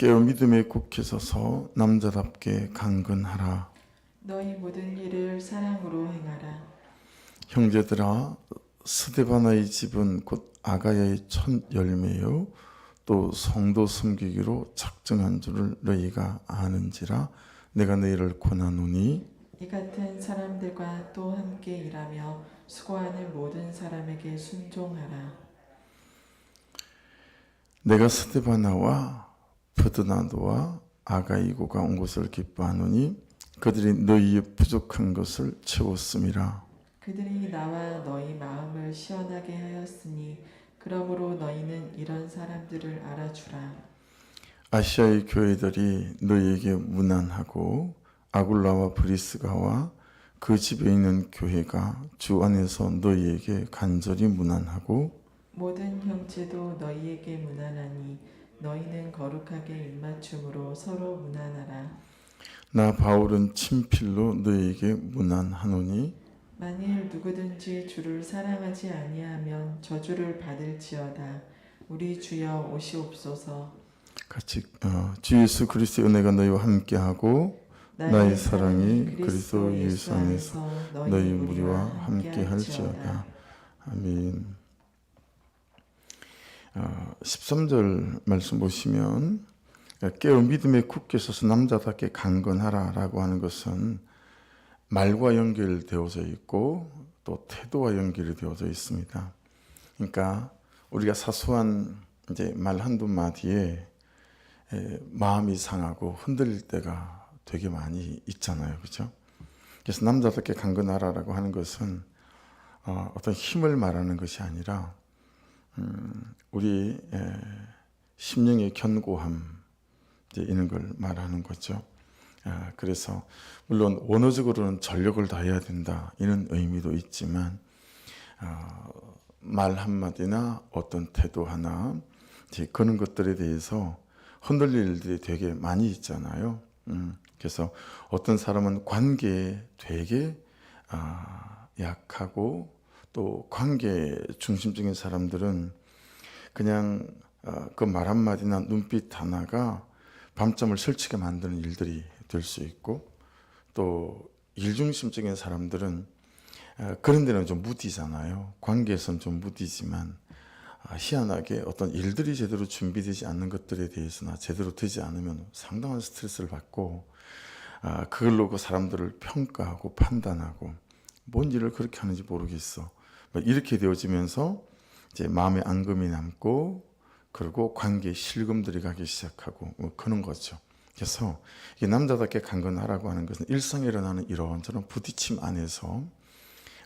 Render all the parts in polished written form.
깨어 믿음에 굳게 서서 남자답게 강건하라. 너희 모든 일을 사랑으로 행하라. 형제들아, 스데바나의 집은 곧 아가야의 첫 열매요 또 성도 섬기기로 작정한 줄을 너희가 아는지라. 내가 너희를 권하노니 이 같은 사람들과 또 함께 일하며 수고하는 모든 사람에게 순종하라. 내가 스데바나와 브드나도와 아가이고가 온 것을 기뻐하노니 그들이 너희의 부족한 것을 채웠음이라. 그들이 나와 너희 마음을 시원하게 하였으니 그러므로 너희는 이런 사람들을 알아주라. 아시아의 교회들이 너희에게 무난하고 아굴라와 브리스가와 그 집에 있는 교회가 주 안에서 너희에게 간절히 무난하고 모든 형제도 너희에게 무난하니 너희는 거룩하게 입맞춤으로 서로 무난하라. 나 바울은 친필로 너희에게 무난하노니 만일 누구든지 주를 사랑하지 아니하면 저주를 받을지어다. 우리 주여 오시옵소서. 같이 주 예수 그리스도의 은혜가 너희와 함께하고 나의 사랑이 그리스도 예수 안에서 너희 무리와 함께 할지어다. 아멘. 13절 말씀 보시면 깨어 믿음에 굳게 서서 남자답게 강건하라 라고 하는 것은 말과 연결되어져 있고 또 태도와 연결이 되어져 있습니다. 그러니까 우리가 사소한 이제 말 한두 마디에 마음이 상하고 흔들릴 때가 되게 많이 있잖아요. 그렇죠? 그래서 남자답게 강건하라라고 하는 것은 어떤 힘을 말하는 것이 아니라 우리 심령의 견고함 이런 걸 말하는 거죠. 그래서 물론 원어적으로는 전력을 다해야 된다 이런 의미도 있지만 말 한마디나 어떤 태도 하나 이제 그런 것들에 대해서 흔들릴 일들이 되게 많이 있잖아요. 그래서 어떤 사람은 관계에 되게 약하고 또 관계 중심적인 사람들은 그냥 그 말 한마디나 눈빛 하나가 밤잠을 설치게 만드는 일들이 될 수 있고 또 일중심적인 사람들은 그런 데는 좀 무디잖아요. 관계에서는 좀 무디지만 희한하게 어떤 일들이 제대로 준비되지 않는 것들에 대해서나 제대로 되지 않으면 상당한 스트레스를 받고 그걸로 그 사람들을 평가하고 판단하고 뭔 일을 그렇게 하는지 모르겠어. 이렇게 되어지면서 이제 마음에 앙금이 남고 그리고 관계에 실금들이 가기 시작하고 그런 거죠. 그래서 이게 남자답게 강건하라고 하는 것은 일상에 일어나는 이런저런 부딪힘 안에서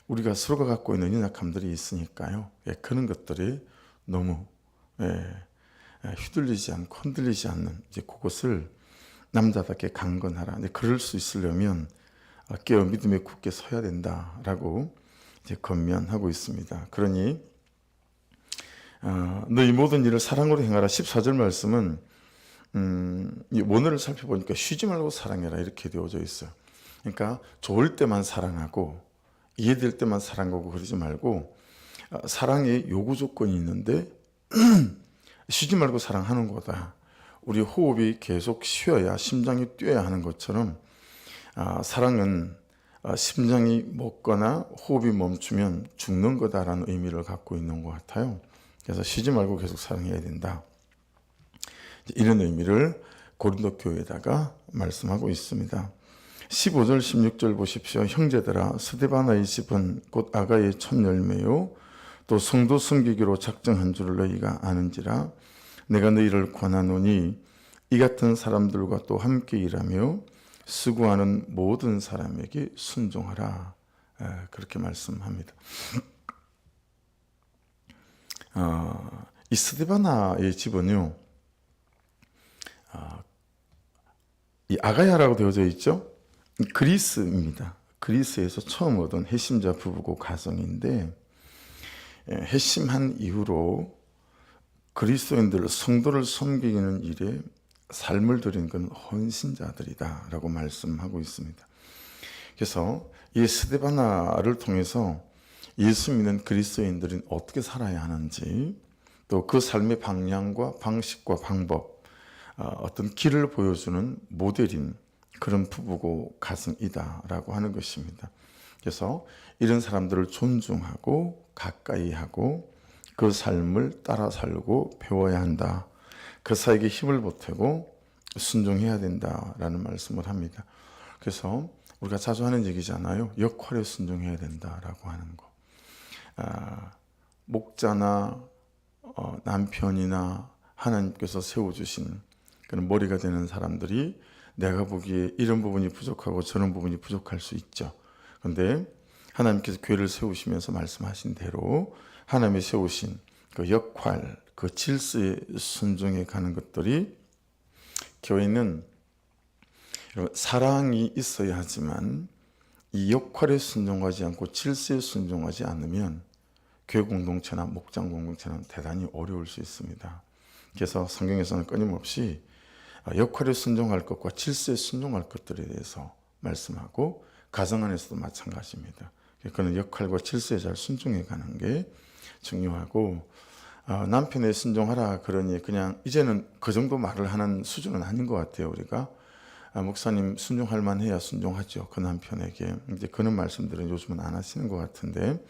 우리가 서로가 갖고 있는 연약함들이 있으니까요. 그런 것들이 너무 휘둘리지 않고 흔들리지 않는 이제 그것을 남자답게 강건하라. 근데 그럴 수 있으려면 깨어 믿음에 굳게 서야 된다라고 이제 권면하고 있습니다. 그러니 너희 모든 일을 사랑으로 행하라. 14절 말씀은 이 원어를 살펴보니까 쉬지 말고 사랑해라 이렇게 되어져 있어요. 그러니까 좋을 때만 사랑하고 이해될 때만 사랑하고 그러지 말고 사랑에 요구 조건이 있는데 쉬지 말고 사랑하는 거다. 우리 호흡이 계속 쉬어야 심장이 뛰어야 하는 것처럼 사랑은 심장이 멎거나 호흡이 멈추면 죽는 거다라는 의미를 갖고 있는 것 같아요. 그래서 쉬지 말고 계속 사랑해야 된다. 이런 의미를 고린도 교회에다가 말씀하고 있습니다. 15절 16절 보십시오. 형제들아 스데바나의 집은 곧 아가의 첫 열매요 또 성도 섬기기로 작정한 줄을 너희가 아는지라. 내가 너희를 권하노니 이 같은 사람들과 또 함께 일하며 수고하는 모든 사람에게 순종하라. 그렇게 말씀합니다. 이 스데바나의 집은요, 이 아가야라고 되어져 있죠. 그리스입니다. 그리스에서 처음 얻은 회심자 부부고 가정인데 회심한 이후로 그리스도인들 성도를 섬기는 일에 삶을 들인 건 헌신자들이다라고 말씀하고 있습니다. 그래서 이 스데바나를 통해서 예수 믿는 그리스도인들은 어떻게 살아야 하는지 또 그 삶의 방향과 방식과 방법 어떤 길을 보여주는 모델인 그런 부부고 가정이다라고 하는 것입니다. 그래서 이런 사람들을 존중하고 가까이 하고 그 삶을 따라 살고 배워야 한다. 그 사에게 힘을 보태고 순종해야 된다라는 말씀을 합니다. 그래서 우리가 자주 하는 얘기잖아요. 역할에 순종해야 된다라고 하는 거. 목자나 남편이나 하나님께서 세워주신 그런 머리가 되는 사람들이 내가 보기에 이런 부분이 부족하고 저런 부분이 부족할 수 있죠. 그런데 하나님께서 교회를 세우시면서 말씀하신 대로 하나님이 세우신 그 역할, 그 질서에 순종해 가는 것들이 교회는 사랑이 있어야 하지만 이 역할에 순종하지 않고 질서에 순종하지 않으면 교회 공동체나 목장 공동체는 대단히 어려울 수 있습니다. 그래서 성경에서는 끊임없이 역할에 순종할 것과 질서에 순종할 것들에 대해서 말씀하고 가정 안에서도 마찬가지입니다. 그는 역할과 질서에 잘 순종해 가는 게 중요하고 남편에 순종하라 그러니 그냥 이제는 그 정도 말을 하는 수준은 아닌 것 같아요. 우리가 목사님 순종할 만해야 순종하죠. 그 남편에게. 이제 그런 말씀들은 요즘은 안 하시는 것 같은데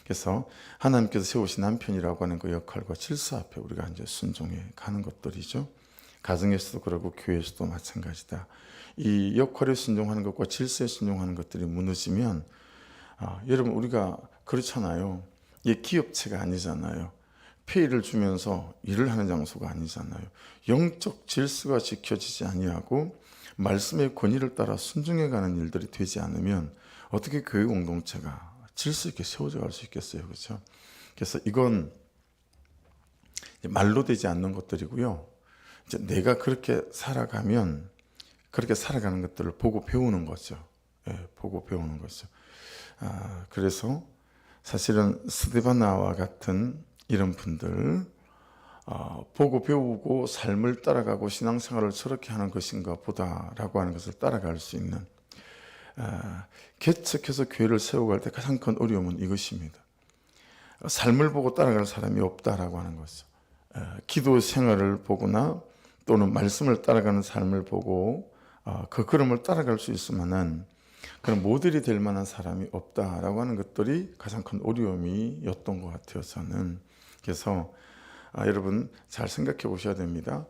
그래서 하나님께서 세우신 남편이라고 하는 그 역할과 질서 앞에 우리가 이제 순종해 가는 것들이죠. 가정에서도 그러고 교회에서도 마찬가지다. 이 역할에 순종하는 것과 질서에 순종하는 것들이 무너지면 여러분 우리가 그렇잖아요. 이게 기업체가 아니잖아요. 페이를 주면서 일을 하는 장소가 아니잖아요. 영적 질서가 지켜지지 아니하고 말씀의 권위를 따라 순종해가는 일들이 되지 않으면 어떻게 교회 공동체가 질서 있게 세워져 갈 수 있겠어요, 그렇죠? 그래서 이건 말로 되지 않는 것들이고요. 이제 내가 그렇게 살아가면 그렇게 살아가는 것들을 보고 배우는 거죠. 보고 배우는 거죠. 그래서 사실은 스데바나와 같은 이런 분들 보고 배우고 삶을 따라가고 신앙생활을 저렇게 하는 것인가 보다라고 하는 것을 따라갈 수 있는 개척해서 교회를 세워갈 때 가장 큰 어려움은 이것입니다. 삶을 보고 따라갈 사람이 없다라고 하는 거죠. 기도 생활을 보거나 또는 말씀을 따라가는 삶을 보고 그 걸음을 따라갈 수 있을 만한 그런 모델이 될 만한 사람이 없다라고 하는 것들이 가장 큰 어려움이었던 것 같아요. 저는. 그래서 여러분 잘 생각해 보셔야 됩니다.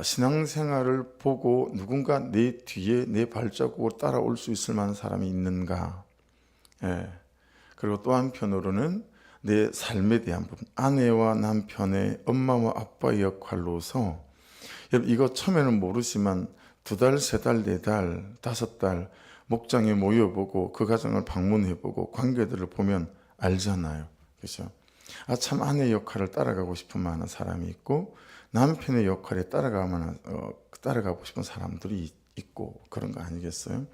신앙생활을 보고 누군가 내 뒤에 내 발자국을 따라올 수 있을 만한 사람이 있는가. 그리고 또 한편으로는 내 삶에 대한 부분, 아내와 남편의 엄마와 아빠의 역할로서 여러분 이거 처음에는 모르지만 2달, 3달, 4달, 5달 목장에 모여보고 그 가정을 방문해보고 관계들을 보면 알잖아요. 그렇죠? 참 아내의 역할을 따라가고 싶은 만한 사람이 있고 남편의 역할에 따라가고 싶은 사람들이 있고 그런 거 아니겠어요?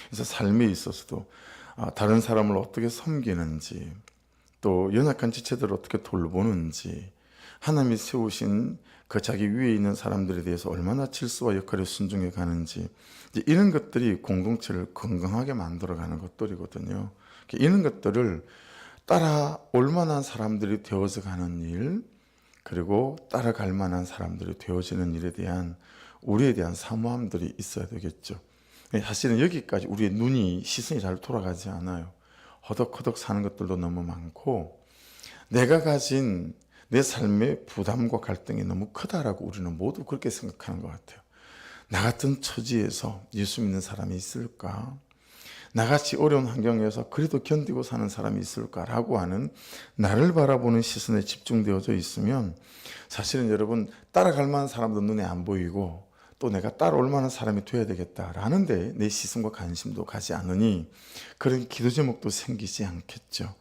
그래서 삶에 있어서도 다른 사람을 어떻게 섬기는지 또 연약한 지체들을 어떻게 돌보는지 하나님이 세우신 그 자기 위에 있는 사람들에 대해서 얼마나 질서와 역할에 순종해 가는지 이런 것들이 공동체를 건강하게 만들어가는 것들이거든요. 이런 것들을 따라올 만한 사람들이 되어져 가는 일 그리고 따라갈 만한 사람들이 되어지는 일에 대한 우리에 대한 사모함들이 있어야 되겠죠. 사실은 여기까지 우리의 시선이 잘 돌아가지 않아요. 허덕허덕 사는 것들도 너무 많고 내가 가진 내 삶의 부담과 갈등이 너무 크다라고 우리는 모두 그렇게 생각하는 것 같아요. 나 같은 처지에서 예수 믿는 사람이 있을까? 나같이 어려운 환경에서 그래도 견디고 사는 사람이 있을까라고 하는 나를 바라보는 시선에 집중되어져 있으면 사실은 여러분 따라갈 만한 사람도 눈에 안 보이고 또 내가 따라올 만한 사람이 돼야 되겠다라는 데 내 시선과 관심도 가지 않으니 그런 기도 제목도 생기지 않겠죠.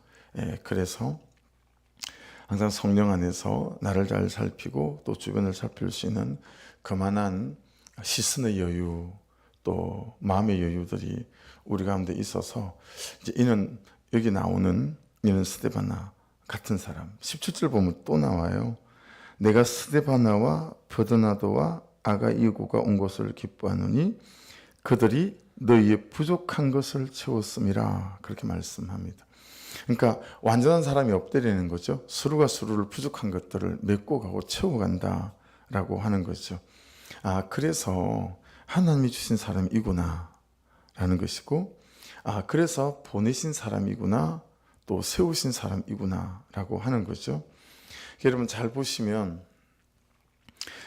그래서 항상 성령 안에서 나를 잘 살피고 또 주변을 살필 수 있는 그만한 시선의 여유 또 마음의 여유들이 우리 가운데 있어서 이제 이는 여기 나오는 이는 스데바나 같은 사람 17절 보면 또 나와요. 내가 스데바나와 버드나도와 아가이고가 온 것을 기뻐하노니 그들이 너희의 부족한 것을 채웠음이라 그렇게 말씀합니다. 그러니까 완전한 사람이 없다라는 거죠. 서로가 서로를 부족한 것들을 메꿔가고 채워간다라고 하는 거죠. 그래서 하나님이 주신 사람이구나 라는 것이고, 그래서 보내신 사람이구나, 또 세우신 사람이구나 라고 하는 거죠. 여러분 잘 보시면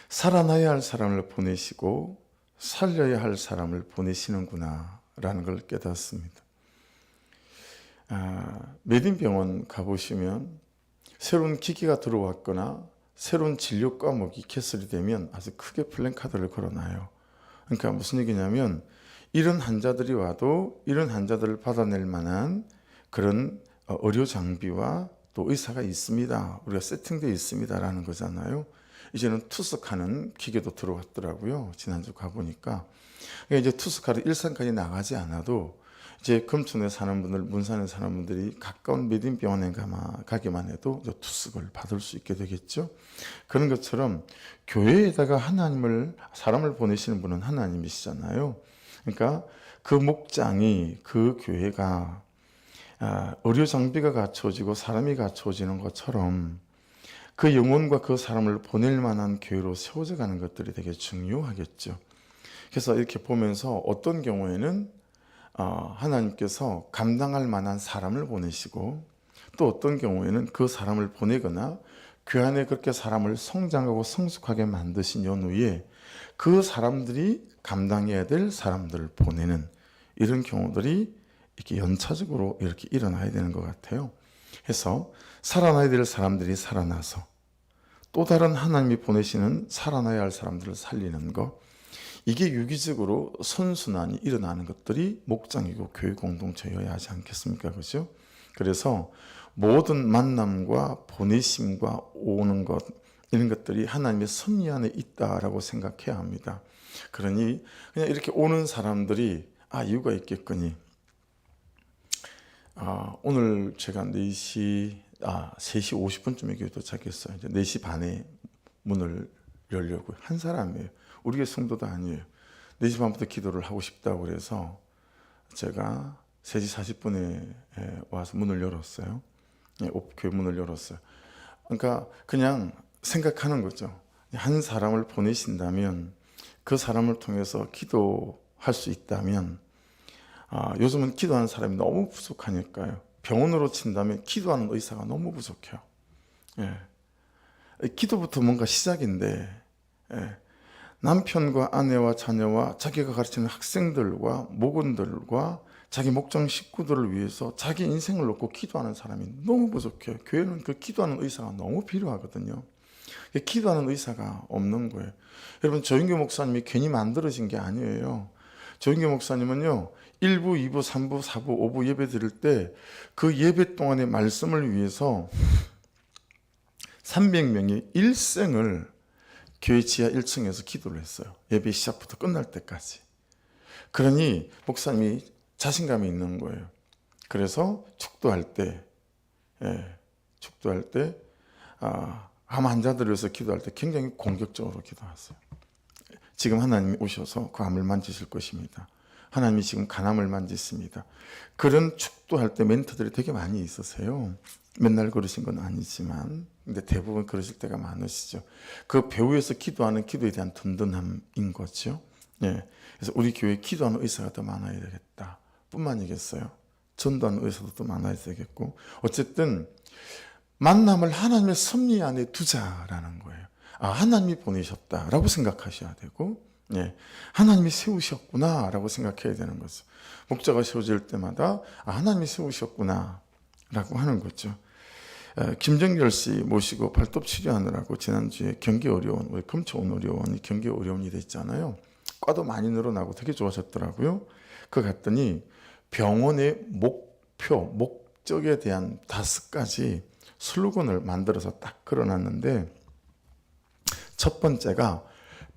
살아나야 할 사람을 보내시고 살려야 할 사람을 보내시는구나 라는 걸 깨닫습니다. 메딘병원 가보시면 새로운 기기가 들어왔거나 새로운 진료 과목이 개설이 되면 아주 크게 플랜카드를 걸어놔요. 그러니까 무슨 얘기냐면 이런 환자들이 와도 이런 환자들을 받아낼 만한 그런 의료 장비와 또 의사가 있습니다. 우리가 세팅되어 있습니다 라는 거잖아요. 이제는 투석하는 기계도 들어왔더라고요. 지난주 가보니까. 이제 투석하러 일산까지 나가지 않아도 이제 금천에 사는 분들, 문산에 사는 분들이 가까운 메딘병원에 가기만 해도 투석을 받을 수 있게 되겠죠. 그런 것처럼 교회에다가 사람을 보내시는 분은 하나님이시잖아요. 그러니까 그 목장이, 그 교회가 의료 장비가 갖춰지고 사람이 갖춰지는 것처럼 그 영혼과 그 사람을 보낼 만한 교회로 세워져 가는 것들이 되게 중요하겠죠. 그래서 이렇게 보면서 어떤 경우에는 하나님께서 감당할 만한 사람을 보내시고, 또 어떤 경우에는 그 사람을 보내거나 그 안에 그렇게 사람을 성장하고 성숙하게 만드신 연후에 그 사람들이 감당해야 될 사람들을 보내는 이런 경우들이 이렇게 연차적으로 이렇게 일어나야 되는 것 같아요. 그래서 살아나야 될 사람들이 살아나서 또 다른 하나님이 보내시는 살아나야 할 사람들을 살리는 것, 이게 유기적으로 선순환이 일어나는 것들이 목장이고 교회 공동체여야 하지 않겠습니까? 그죠? 그래서 모든 만남과 보내심과 오는 것, 이런 것들이 하나님의 섭리 안에 있다라고 생각해야 합니다. 그러니 그냥 이렇게 오는 사람들이 이유가 있겠거니. 오늘 제가 3시 50분쯤에 교회 도착했어요. 이제 4시 반에 문을 열려고 한 사람이에요. 우리의 성도도 아니에요. 4시 반부터 기도를 하고 싶다고 그래서 제가 3시 40분에 와서 문을 열었어요. 교회 문을 열었어요. 그러니까 그냥 생각하는 거죠. 한 사람을 보내신다면 그 사람을 통해서 기도할 수 있다면, 요즘은 기도하는 사람이 너무 부족하니까요. 병원으로 친다면 기도하는 의사가 너무 부족해요. 기도부터 뭔가 시작인데, 남편과 아내와 자녀와 자기가 가르치는 학생들과 목원들과 자기 목장 식구들을 위해서 자기 인생을 놓고 기도하는 사람이 너무 부족해요. 교회는 그 기도하는 의사가 너무 필요하거든요. 기도하는 의사가 없는 거예요. 여러분, 조인교 목사님이 괜히 만들어진 게 아니에요. 조인교 목사님은요, 1부, 2부, 3부, 4부, 5부 예배 드릴 때 그 예배 동안의 말씀을 위해서 300명이 일생을 교회 지하 1층에서 기도를 했어요. 예배 시작부터 끝날 때까지. 그러니 목사님이 자신감이 있는 거예요. 그래서 축도할 때 암 환자들을 위해서 기도할 때 굉장히 공격적으로 기도하세요. 지금 하나님이 오셔서 그 암을 만지실 것입니다. 하나님이 지금 간암을 만지십니다. 그런 축도할 때 멘트들이 되게 많이 있으세요. 맨날 그러신 건 아니지만, 근데 대부분 그러실 때가 많으시죠. 그 배후에서 기도하는 기도에 대한 든든함인 거죠. 그래서 우리 교회에 기도하는 의사가 더 많아야 되겠다 뿐만이겠어요. 전도하는 의사도 더 많아야 되겠고, 어쨌든 만남을 하나님의 섭리 안에 두자라는 거예요. 하나님이 보내셨다라고 생각하셔야 되고, 하나님이 세우셨구나라고 생각해야 되는 거죠. 목자가 세워질 때마다 하나님이 세우셨구나라고 하는 거죠. 김정결 씨 모시고 발톱 치료하느라고 지난주에 경기의료원, 우리 금초의료원이 경기의료원이 됐잖아요. 과도 많이 늘어나고 되게 좋아졌더라고요. 그 갔더니 병원의 목적에 대한 5가지 슬로건을 만들어서 딱 걸어놨는데, 첫 번째가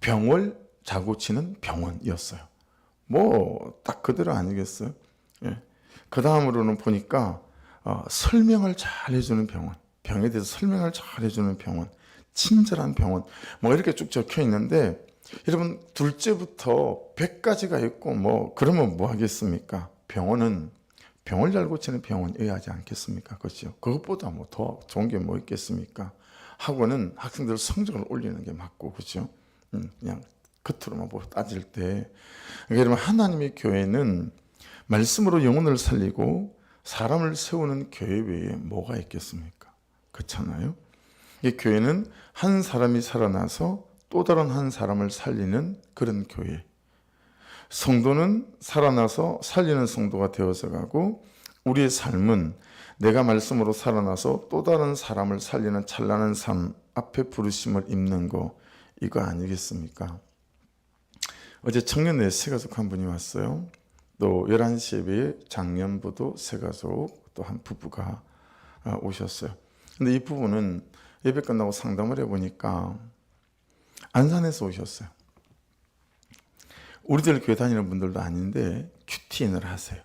병을 자고치는 병원이었어요. 딱 그대로 아니겠어요? 그 다음으로는 보니까 설명을 잘 해주는 병원, 병에 대해서 설명을 잘 해주는 병원, 친절한 병원, 이렇게 쭉 적혀 있는데, 여러분, 둘째부터 100가지가 있고 그러면 뭐 하겠습니까? 병원은 병을 잘 고치는 병원이어야 하지 않겠습니까? 그렇죠? 그것보다 더 좋은 게 뭐 있겠습니까? 학원은 학생들 성적을 올리는 게 맞고, 그렇죠? 그냥 겉으로만 보고 따질 때. 그러니까 여러분, 하나님의 교회는 말씀으로 영혼을 살리고 사람을 세우는 교회 외에 뭐가 있겠습니까? 그렇잖아요. 이 교회는 한 사람이 살아나서 또 다른 한 사람을 살리는 그런 교회. 성도는 살아나서 살리는 성도가 되어서 가고, 우리의 삶은 내가 말씀으로 살아나서 또 다른 사람을 살리는 찬란한 삶 앞에 부르심을 입는 거, 이거 아니겠습니까? 어제 청년회 새가족 한 분이 왔어요. 또 11시 예배에 장년부도 새가족 또 한 부부가 오셨어요. 근데 이 부부는 예배 끝나고 상담을 해보니까 안산에서 오셨어요. 우리들 교회 다니는 분들도 아닌데 큐티인을 하세요.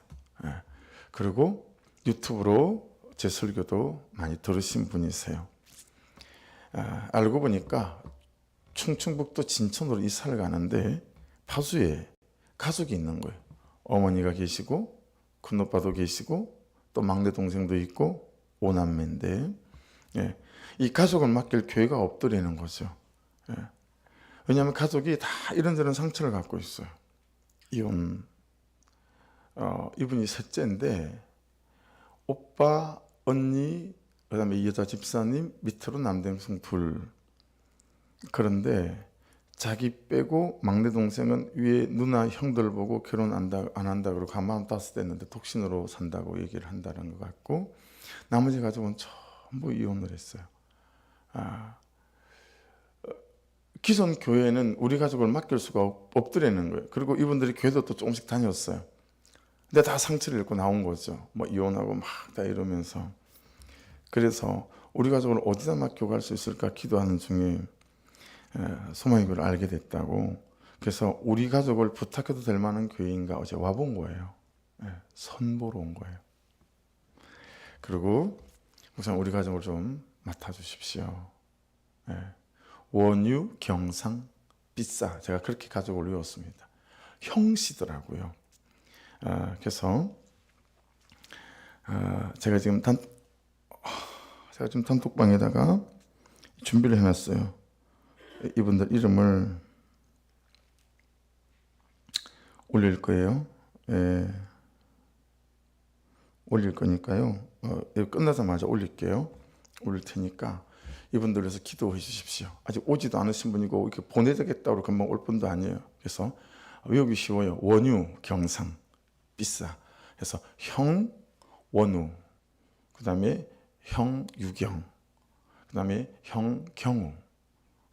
그리고 유튜브로 제 설교도 많이 들으신 분이세요. 알고 보니까 충청북도 진천으로 이사를 가는데 파주에 가족이 있는 거예요. 어머니가 계시고 큰오빠도 계시고 또 막내 동생도 있고 5남매인데, 이 가족을 맡길 교회가 없더라는 거죠. 왜냐하면 가족이 다 이런저런 상처를 갖고 있어요. 이혼, 이분이 셋째인데 오빠, 언니, 그다음에 이 여자 집사님, 밑으로 남동생 둘. 그런데 자기 빼고 막내 동생은 위에 누나 형들 보고 결혼 안 한다 그러고 가만 5 됐는데 독신으로 산다고 얘기를 한다는 것 같고, 나머지 가족은 전부 이혼을 했어요. 기존 교회는 우리 가족을 맡길 수가 없더라는 거예요. 그리고 이분들이 교회도 또 조금씩 다녔어요. 근데 다 상처를 입고 나온 거죠. 뭐 이혼하고 막 다 이러면서. 그래서 우리 가족을 어디다 맡겨갈 수 있을까 기도하는 중에 소망의 교회를 알게 됐다고. 그래서 우리 가족을 부탁해도 될 만한 교회인가 어제 와본 거예요. 선보러 온 거예요. 그리고 우선 우리 가족을 좀 맡아주십시오. 원유, 경상, 삐싸. 제가 그렇게 가족을 외웠습니다. 형씨더라고요. 그래서 제가 지금 단톡방에다가 준비를 해놨어요. 이분들 이름을 올릴 거예요. 올릴 거니까요. 끝나자마자 올릴게요. 올릴 테니까 이분들 위해서 기도해 주십시오. 아직 오지도 않으신 분이고 이렇게 보내야겠다고 금방 올 분도 아니에요. 그래서 외우기 쉬워요. 원유, 경상, 삐싸. 그래서 형, 원우, 그 다음에 형, 유경, 그 다음에 형, 경우,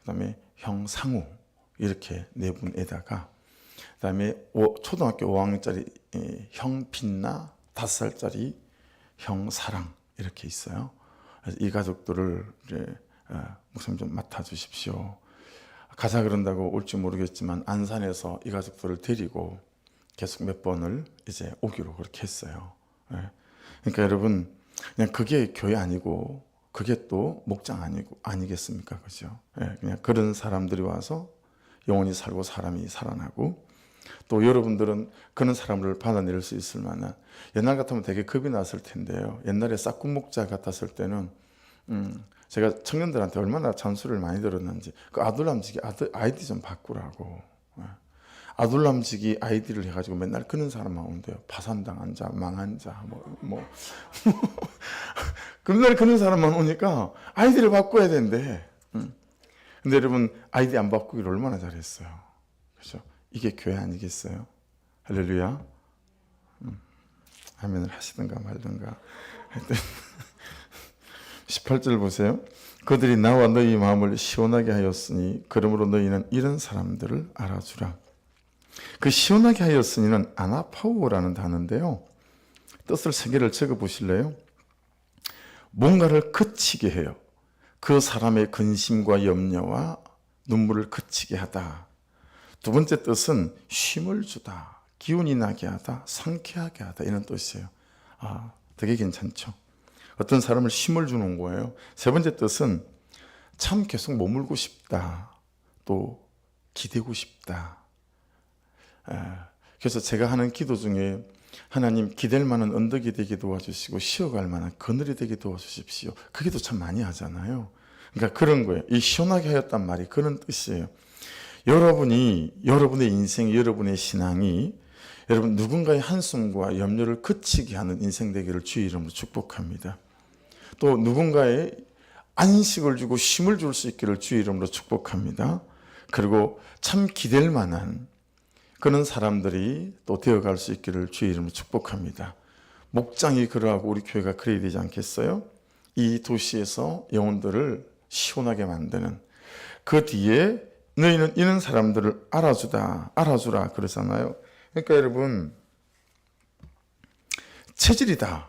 그 다음에 형, 상우. 이렇게 네 분에다가, 그 다음에 초등학교 5학년짜리 형, 빛나, 5살짜리 형, 사랑. 이렇게 있어요. 그래서 이 가족들을 이제 목사님 좀 맡아주십시오. 가자 그런다고 올지 모르겠지만 안산에서 이 가족들을 데리고 계속 몇 번을 이제 오기로 그렇게 했어요. 그러니까 여러분, 그냥 그게 교회 아니고 그게 또 목장 아니겠습니까? 그죠? 그냥 그런 사람들이 와서 영혼이 살고 사람이 살아나고, 또 여러분들은 그런 사람을 받아낼 수 있을 만한, 옛날 같으면 되게 겁이 났을 텐데요. 옛날에 싹군 목자 같았을 때는 제가 청년들한테 얼마나 잔소리를 많이 들었는지, 그 아둘람지기 아이디 좀 바꾸라고. 아둘람지기 아이디를 해가지고 맨날 그런 사람만 온대요. 파산당한 자, 망한 자, 맨날 그런 사람만 오니까 아이디를 바꿔야 된대. 근데 여러분, 아이디 안 바꾸기를 얼마나 잘했어요. 그렇죠? 이게 교회 아니겠어요? 할렐루야. 아멘을 하시든가 말든가. 하여튼 18절 보세요. 그들이 나와 너희 마음을 시원하게 하였으니 그러므로 너희는 이런 사람들을 알아주라. 그 시원하게 하였으니는 아나파우라는 단어인데요. 뜻을 3개를 적어 보실래요? 뭔가를 그치게 해요. 그 사람의 근심과 염려와 눈물을 그치게 하다. 두 번째 뜻은 쉼을 주다, 기운이 나게 하다, 상쾌하게 하다, 이런 뜻이에요. 되게 괜찮죠? 어떤 사람을 쉼을 주는 거예요. 세 번째 뜻은 참 계속 머물고 싶다, 또 기대고 싶다. 그래서 제가 하는 기도 중에 하나님, 기댈 만한 언덕이 되게 도와주시고 쉬어갈 만한 그늘이 되게 도와주십시오. 그 기도 참 많이 하잖아요. 그러니까 그런 거예요. 이 시원하게 하였단 말이 그런 뜻이에요. 여러분의 인생이, 여러분의 신앙이 여러분 누군가의 한숨과 염려를 그치게 하는 인생 되기를 주의 이름으로 축복합니다. 또 누군가의 안식을 주고 쉼을 줄 수 있기를 주의 이름으로 축복합니다. 그리고 참 기댈 만한 그런 사람들이 또 되어갈 수 있기를 주의 이름으로 축복합니다. 목장이 그러하고 우리 교회가 그래야 되지 않겠어요? 이 도시에서 영혼들을 시원하게 만드는 그 뒤에 너희는 이런 사람들을 알아주라 그러잖아요. 그러니까 여러분 체질이다.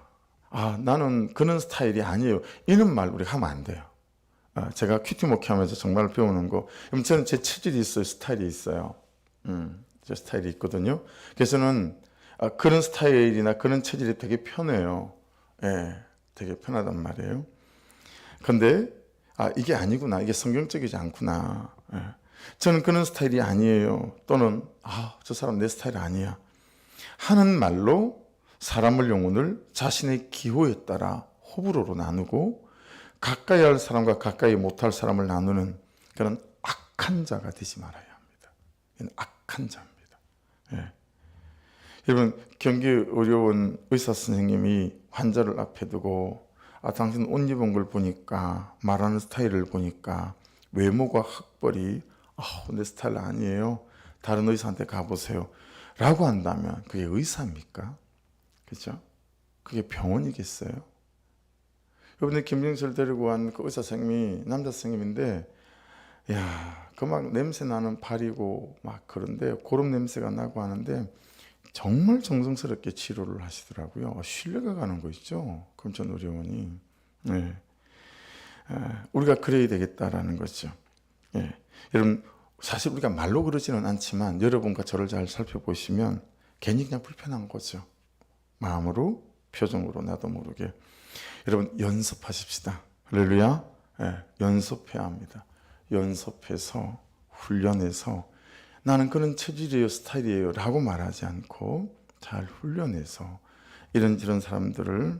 나는 그런 스타일이 아니에요. 이런 말 우리가 하면 안 돼요. 제가 큐티 목회하면서 정말 배우는 거. 저는 제 체질이 있어요. 스타일이 있어요. 제 스타일이 있거든요. 그래서 저는 그런 스타일이나 그런 체질이 되게 편해요. 예, 되게 편하단 말이에요. 근데 이게 아니구나. 이게 성경적이지 않구나. 예. 저는 그런 스타일이 아니에요. 또는 저 사람 내 스타일 아니야 하는 말로 사람을, 영혼을 자신의 기호에 따라 호불호로 나누고 가까이 할 사람과 가까이 못할 사람을 나누는 그런 악한 자가 되지 말아야 합니다. 이건 악한 자입니다. 예. 여러분 경기 어려운 의사 선생님이 환자를 앞에 두고 당신 옷 입은 걸 보니까, 말하는 스타일을 보니까, 외모가 학벌이 내 스타일 아니에요. 다른 의사한테 가보세요. 라고 한다면 그게 의사입니까? 그죠? 그게 병원이겠어요? 여러분들 김정철 데리고 간 그 의사 선생님이 남자 선생님인데, 그 막 냄새 나는 발이고 막 그런데 고름 냄새가 나고 하는데 정말 정성스럽게 치료를 하시더라고요. 신뢰가 가는 거 있죠? 금천 의료원이. 네. 우리가 그래야 되겠다라는 거죠. 예. 여러분 사실 우리가 말로 그러지는 않지만 여러분과 저를 잘 살펴보시면 괜히 그냥 불편한 거죠. 마음으로, 표정으로, 나도 모르게. 여러분 연습하십시다. 할렐루야. 예. 연습해야 합니다. 연습해서 훈련해서 나는 그런 체질이에요, 스타일이에요 라고 말하지 않고 잘 훈련해서 이런 사람들을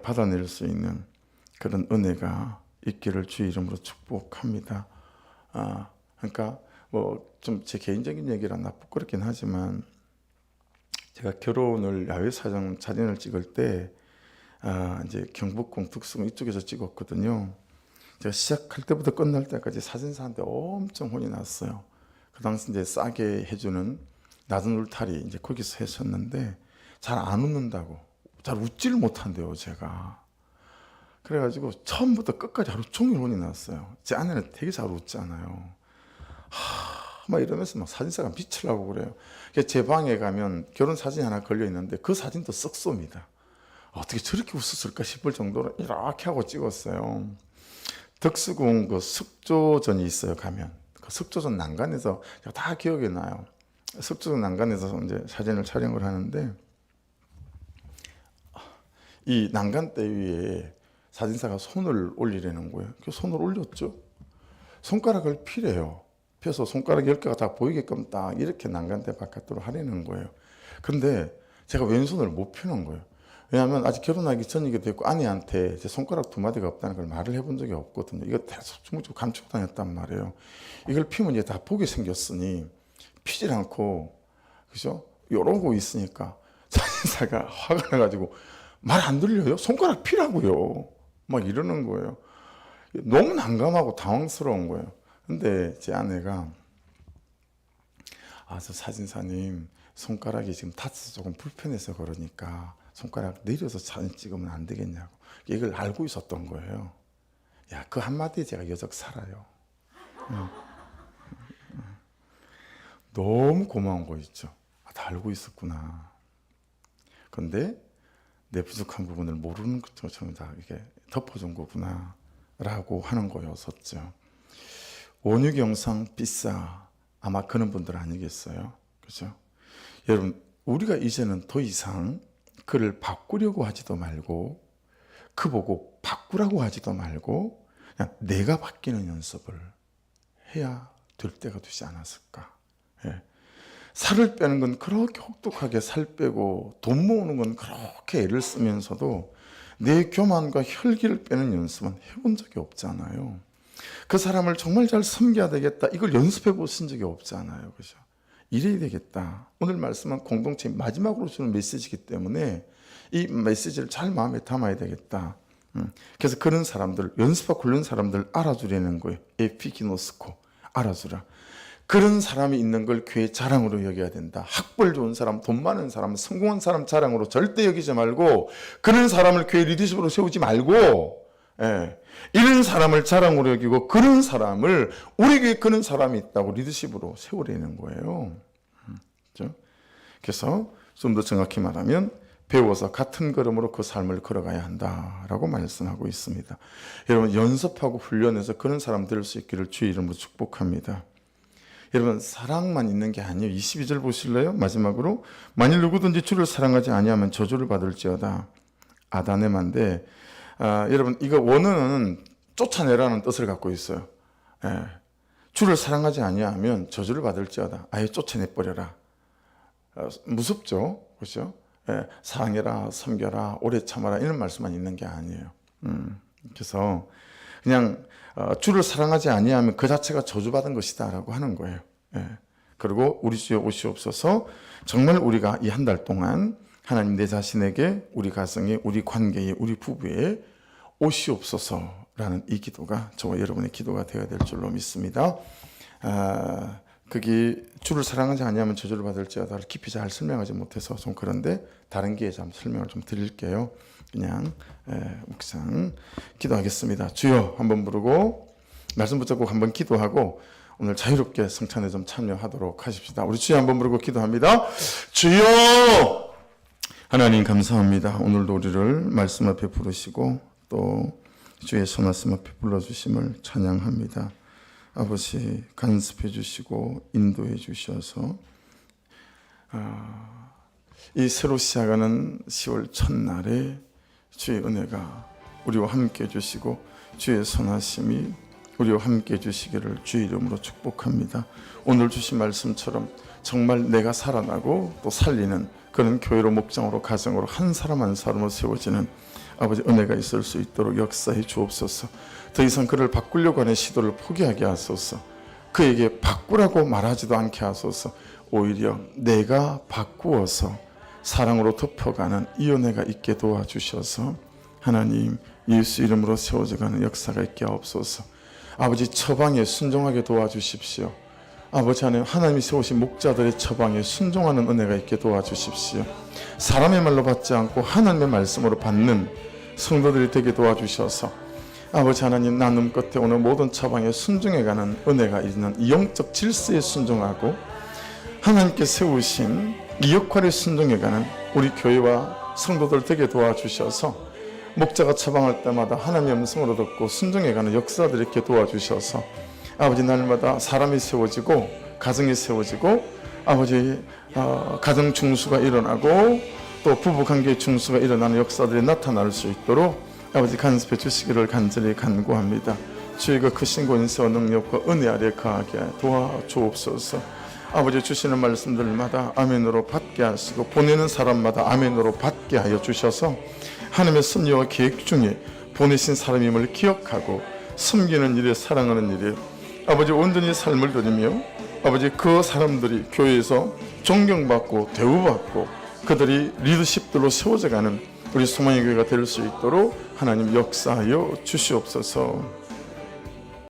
받아낼 수 있는 그런 은혜가 있기를 주의 이름으로 축복합니다. 그러니까 뭐 좀 제 개인적인 얘기라 부끄럽긴 하지만 제가 결혼을 야외 사진을 찍을 때 이제 경복궁 특수궁 이쪽에서 찍었거든요. 제가 시작할 때부터 끝날 때까지 사진사한테 엄청 혼이 났어요. 그 당시 이제 싸게 해주는 낮은 울타리 이제 거기서 했었는데 잘 안 웃는다고, 잘 웃지를 못한대요, 제가. 그래가지고 처음부터 끝까지 하루 종일 혼이 났어요. 제 아내는 되게 잘 웃잖아요. 막 이러면서 막 사진사가 비치려고 그래요. 제 방에 가면 결혼 사진이 하나 걸려 있는데 그 사진도 썩소입니다. 어떻게 저렇게 웃었을까 싶을 정도로 이렇게 하고 찍었어요. 덕수궁 그 석조전이 있어요, 가면. 그 석조전 난간에서 다 기억이 나요. 석조전 난간에서 이제 사진을 촬영을 하는데 이 난간대 위에 사진사가 손을 올리려는 거예요. 그 손을 올렸죠. 손가락을 피래요. 펴서 손가락 10개가 다 보이게끔 딱 이렇게 난간대 바깥으로 하려는 거예요. 근데 제가 왼손을 못 펴는 거예요. 왜냐하면 아직 결혼하기 전이기도 했고 아내한테 제 손가락 2마디가 없다는 걸 말을 해본 적이 없거든요. 이거 계속 중국적 감추고 다녔단 말이에요. 이걸 피면 이제 다 보게 생겼으니 피질 않고, 그죠? 이러고 있으니까 사진사가 화가 나가지고 말 안 들려요? 손가락 피라고요. 막 이러는 거예요. 너무 난감하고 당황스러운 거예요. 근데 제 아내가 저 사진사님 손가락이 지금 다쳐서 조금 불편해서 그러니까 손가락 내려서 사진 찍으면 안 되겠냐고. 이걸 알고 있었던 거예요. 그 한마디에 제가 여적 살아요. 너무 고마운 거 있죠. 다 알고 있었구나. 근데 내 부족한 부분을 모르는 것처럼 다 이게 덮어준 거구나 라고 하는 거였었죠. 원유경상 비싸, 아마 그런 분들 아니겠어요? 그죠? 여러분 우리가 이제는 더 이상 그를 바꾸려고 하지도 말고 그 보고 바꾸라고 하지도 말고 그냥 내가 바뀌는 연습을 해야 될 때가 되지 않았을까. 예. 살을 빼는 건 그렇게 혹독하게 살 빼고 돈 모으는 건 그렇게 애를 쓰면서도 내 교만과 혈기를 빼는 연습은 해본 적이 없잖아요. 그 사람을 정말 잘 섬겨야 되겠다. 이걸 연습해 보신 적이 없잖아요. 그죠? 이래야 되겠다. 오늘 말씀은 공동체 마지막으로 주는 메시지이기 때문에 이 메시지를 잘 마음에 담아야 되겠다. 그래서 그런 사람들, 연습하고 훈련 사람들 알아주려는 거예요. 에피기노스코, 알아주라. 그런 사람이 있는 걸 교회 자랑으로 여겨야 된다. 학벌 좋은 사람, 돈 많은 사람, 성공한 사람 자랑으로 절대 여기지 말고, 그런 사람을 교회 리더십으로 세우지 말고, 이런 사람을 자랑으로 여기고, 그런 사람을 우리 교회에 그런 사람이 있다고 리더십으로 세우려는 거예요. 그렇죠? 그래서 좀 더 정확히 말하면 배워서 같은 걸음으로 그 삶을 걸어가야 한다라고 말씀하고 있습니다. 여러분, 연습하고 훈련해서 그런 사람 될 수 있기를 주의 이름으로 축복합니다. 여러분, 사랑만 있는 게 아니에요. 22절 보실래요? 마지막으로 만일 누구든지 주를 사랑하지 아니하면 저주를 받을지어다. 아다네만데, 여러분, 이거 원어는 쫓아내라는 뜻을 갖고 있어요. 주를 사랑하지 아니하면 저주를 받을지어다. 아예 쫓아내버려라. 무섭죠? 그렇죠? 사랑해라, 섬겨라, 오래 참아라, 이런 말씀만 있는 게 아니에요. 그래서 그냥 주를 사랑하지 아니하면 그 자체가 저주받은 것이다라고 하는 거예요. 그리고 우리 주여 오시옵소서. 정말 우리가 이 한 달 동안 하나님 내 자신에게, 우리 가정에, 우리 관계에, 우리 부부에 오시옵소서라는 이 기도가 저와 여러분의 기도가 되어야 될 줄로 믿습니다. 거기 주를 사랑하지 아니하면 저주를 받을지어다 깊이 잘 설명하지 못해서 좀 그런데 다른 기회에 좀 설명을 좀 드릴게요. 그냥 묵상 기도하겠습니다. 주여 한번 부르고 말씀 붙잡고 한번 기도하고 오늘 자유롭게 성찬에 좀 참여하도록 하십시다. 우리 주여 한번 부르고 기도합니다. 주여! 하나님 감사합니다. 오늘도 우리를 말씀 앞에 부르시고 또 주의 선하심 앞에 불러주심을 찬양합니다. 아버지 간섭해 주시고 인도해 주셔서 이 새로 시작하는 10월 첫날에 주의 은혜가 우리와 함께 해주시고 주의 선하심이 우리와 함께 해주시기를 주의 이름으로 축복합니다. 오늘 주신 말씀처럼 정말 내가 살아나고 또 살리는 그런 교회로, 목장으로, 가정으로 한 사람 한 사람으로 세워지는 아버지 은혜가 있을 수 있도록 역사해 주옵소서. 더 이상 그를 바꾸려고 하는 시도를 포기하게 하소서. 그에게 바꾸라고 말하지도 않게 하소서. 오히려 내가 바꾸어서 사랑으로 덮어가는 이 은혜가 있게 도와주셔서 하나님 예수 이름으로 세워져가는 역사가 있게 하옵소서. 아버지 처방에 순종하게 도와주십시오. 아버지 하나님이 세우신 목자들의 처방에 순종하는 은혜가 있게 도와주십시오. 사람의 말로 받지 않고 하나님의 말씀으로 받는 성도들이 되게 도와주셔서 아버지 하나님 나눔 끝에 오늘 모든 처방에 순종해가는 은혜가 있는 이 영적 질서에 순종하고 하나님께 세우신 이 역할에 순종해가는 우리 교회와 성도들 되게 도와주셔서 목자가 처방할 때마다 하나님의 음성으로 듣고 순종해가는 역사들 이렇게 도와주셔서 아버지 날마다 사람이 세워지고 가정이 세워지고 아버지 가정 중수가 일어나고 또 부부관계 중수가 일어나는 역사들이 나타날 수 있도록 아버지 간섭해 주시기를 간절히 간구합니다. 주의 그 크신 권세와 능력과 은혜 아래 거하게 도와주옵소서. 아버지 주시는 말씀들마다 아멘으로 받게 하시고 보내는 사람마다 아멘으로 받게 하여 주셔서 하나님의 섭리와 계획 중에 보내신 사람임을 기억하고 섬기는 일에 사랑하는 일에 아버지 온전히 삶을 드리며 아버지 그 사람들이 교회에서 존경받고 대우받고 그들이 리더십들로 세워져가는 우리 소망의 교회가 될 수 있도록 하나님 역사하여 주시옵소서.